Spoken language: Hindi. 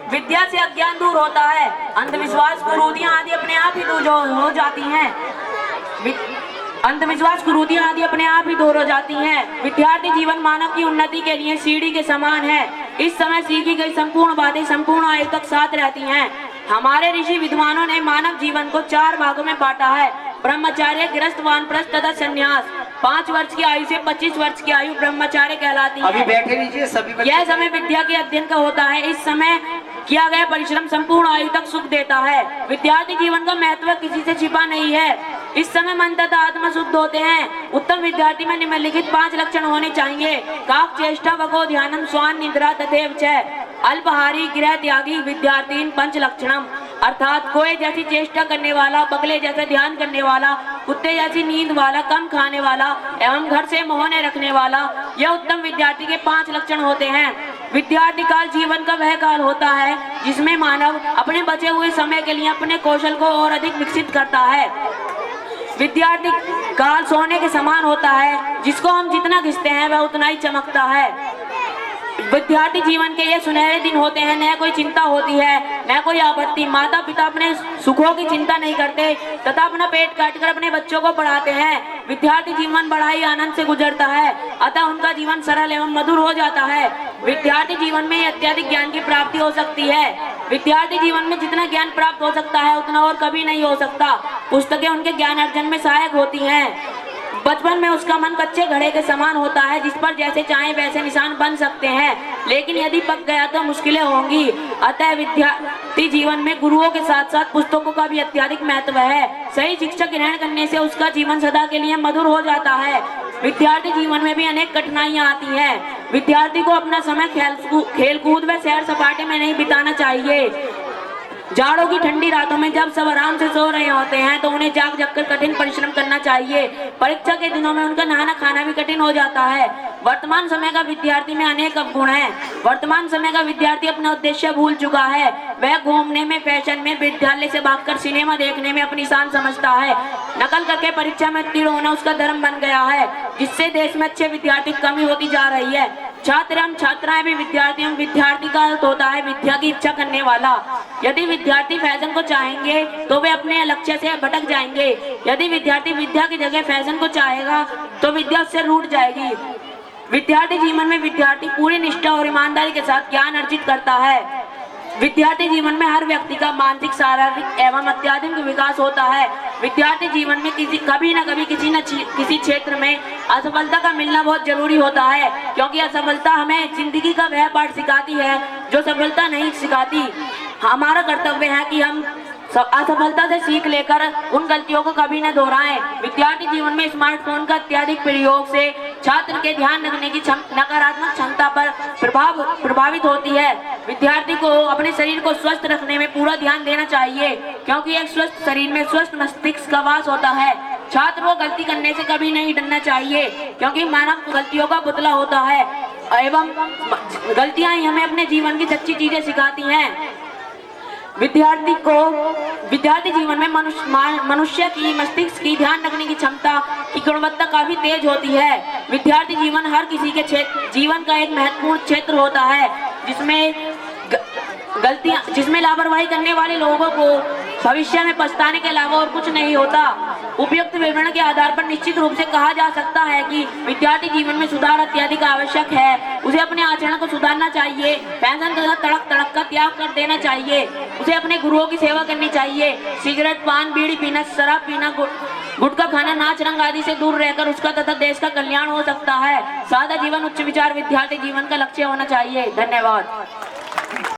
विद्या से अज्ञान दूर होता है, अंधविश्वास कुरीतियां आदि अपने आप ही दूर हो जाती हैं। अंधविश्वास कुरीतियां आदि अपने आप ही दूर हो जाती हैं। विद्यार्थी जीवन मानव की उन्नति के लिए सीढ़ी के समान है। इस समय सीखी गई संपूर्ण बातें संपूर्ण आयु तक साथ रहती हैं। हमारे ऋषि विद्वानों ने मानव जीवन को 4 भागों में बांटा है: ब्रह्मचार्य, गृहस्थ, वानप्रस्थ तथा संन्यास। 5 वर्ष की आयु से 25 वर्ष की आयु ब्रह्मचार्य कहलाती है। अभी बैठे लीजिए सभी बच्चे। यह समय विद्या के अध्ययन का होता है। इस समय किया गया परिश्रम संपूर्ण आयु तक सुख देता है। विद्यार्थी जीवन का महत्व किसी से छिपा नहीं है। इस समय मन तथा आत्मा शुद्ध होते हैं। उत्तम विद्यार्थी में निम्नलिखित 5 लक्षण होने चाहिए: काक चेष्टा, वको ध्यानम, स्वान निद्रा तथैव च। अल्पहारी, गृह त्यागी विद्यार्थीन 5 लक्षणम। अर्थात कोए जैसी चेष्टा करने वाला, बगले जैसा ध्यान करने वाला, कुत्ते जैसी नींद वाला, कम खाने वाला एवं घर से मोहने रखने वाला, यह उत्तम विद्यार्थी के 5 लक्षण होते हैं। विद्यार्थी काल जीवन का वह काल होता है जिसमें मानव अपने बचे हुए समय के लिए अपने कौशल को और अधिक विकसित करता है। विद्यार्थी काल सोने के समान होता है, जिसको हम जितना घिसते हैं वह उतना ही चमकता है। विद्यार्थी जीवन के ये सुनहरे दिन होते हैं, न कोई चिंता होती है न कोई आपत्ति। माता पिता अपने सुखों की चिंता नहीं करते तथा अपना पेट काटकर अपने बच्चों को पढ़ाते हैं। विद्यार्थी जीवन बड़ा ही आनंद से गुजरता है, अतः उनका जीवन सरल एवं मधुर हो जाता है। विद्यार्थी जीवन में अत्यधिक ज्ञान की प्राप्ति हो सकती है। विद्यार्थी जीवन में जितना ज्ञान प्राप्त हो सकता है उतना और कभी नहीं हो सकता। पुस्तकें उनके ज्ञान अर्जन में सहायक होती हैं। बचपन में उसका मन कच्चे घड़े के समान होता है, जिस पर जैसे चाहे वैसे निशान बन सकते हैं, लेकिन यदि पक गया तो मुश्किलें होंगी। अतः विद्यार्थी जीवन में गुरुओं के साथ साथ पुस्तकों का भी अत्यधिक महत्व है। सही शिक्षा ग्रहण करने से उसका जीवन सदा के लिए मधुर हो जाता है। विद्यार्थी जीवन में भी अनेक कठिनाइयां आती हैं। विद्यार्थी को अपना समय खेल कूद व सैर सपाटे में नहीं बिताना चाहिए। जाड़ों की ठंडी रातों में जब सब आराम से सो रहे होते हैं तो उन्हें जाग कर कठिन परिश्रम करना चाहिए। परीक्षा के दिनों में उनका नहाना खाना भी कठिन हो जाता है। वर्तमान समय का विद्यार्थी में अनेक अवगुण हैं। वर्तमान समय का विद्यार्थी अपना उद्देश्य भूल चुका है। वह घूमने में, फैशन में, विद्यालय से भागकर सिनेमा देखने में अपनी शान समझता है। नकल करके परीक्षा में उत्तीर्ण होना उसका धर्म बन गया है, जिससे देश में अच्छे विद्यार्थी की कमी होती जा रही है। छात्र एवं छात्राएं भी विद्यार्थी एवं विद्यार्थी का अर्थ होता है विद्या की इच्छा करने वाला। यदि विद्यार्थी फैशन को चाहेंगे तो वे अपने लक्ष्य से भटक जाएंगे। यदि विद्यार्थी विद्या की जगह फैशन को चाहेगा तो विद्या उससे रूठ जाएगी। विद्यार्थी जीवन में विद्यार्थी पूरी निष्ठा और ईमानदारी के साथ ज्ञान अर्जित करता है। विद्यार्थी जीवन में हर व्यक्ति का मानसिक, शारीरिक एवं आध्यात्मिक विकास होता है। विद्यार्थी जीवन में कभी न कभी किसी क्षेत्र में असफलता का मिलना बहुत जरूरी होता है, क्योंकि असफलता हमें जिंदगी का वह पाठ सिखाती है जो सफलता नहीं सिखाती। हमारा कर्तव्य है कि हम असफलता से सीख लेकर उन गलतियों को कभी न दोहराएं। विद्यार्थी जीवन में स्मार्टफोन का अत्यधिक प्रयोग से छात्र के ध्यान रखने की नकारात्मक क्षमता पर प्रभावित होती है। विद्यार्थी को अपने शरीर को स्वस्थ रखने में पूरा ध्यान देना चाहिए, क्योंकि एक स्वस्थ शरीर में स्वस्थ मस्तिष्क का वास होता है। छात्र को गलती करने से कभी नहीं डरना चाहिए, क्योंकि मानव गलतियों का पुतला होता है एवं गलतियां ही हमें अपने जीवन की सच्ची चीजें सिखाती हैं। विद्यार्थी जीवन में मनुष्य की मस्तिष्क की ध्यान रखने की क्षमता की गुणवत्ता काफी तेज होती है। विद्यार्थी जीवन हर किसी के जीवन का एक महत्वपूर्ण क्षेत्र होता है, जिसमें लापरवाही करने वाले लोगों को भविष्य में पछताने के अलावा और कुछ नहीं होता। उपयुक्त विवरण के आधार पर निश्चित रूप से कहा जा सकता है कि विद्यार्थी जीवन में सुधार अत्यधिक आवश्यक है। उसे अपने आचरण को सुधारना चाहिए, फैशन तथा तड़क का त्याग कर देना चाहिए। उसे अपने गुरुओं की सेवा करनी चाहिए। सिगरेट, पान, बीड़ी पीना, शराब पीना, गुटखा खाना, नाच रंग आदि से दूर रहकर उसका तथा देश का कल्याण हो सकता है। सादा जीवन, उच्च विचार विद्यार्थी जीवन का लक्ष्य होना चाहिए। धन्यवाद।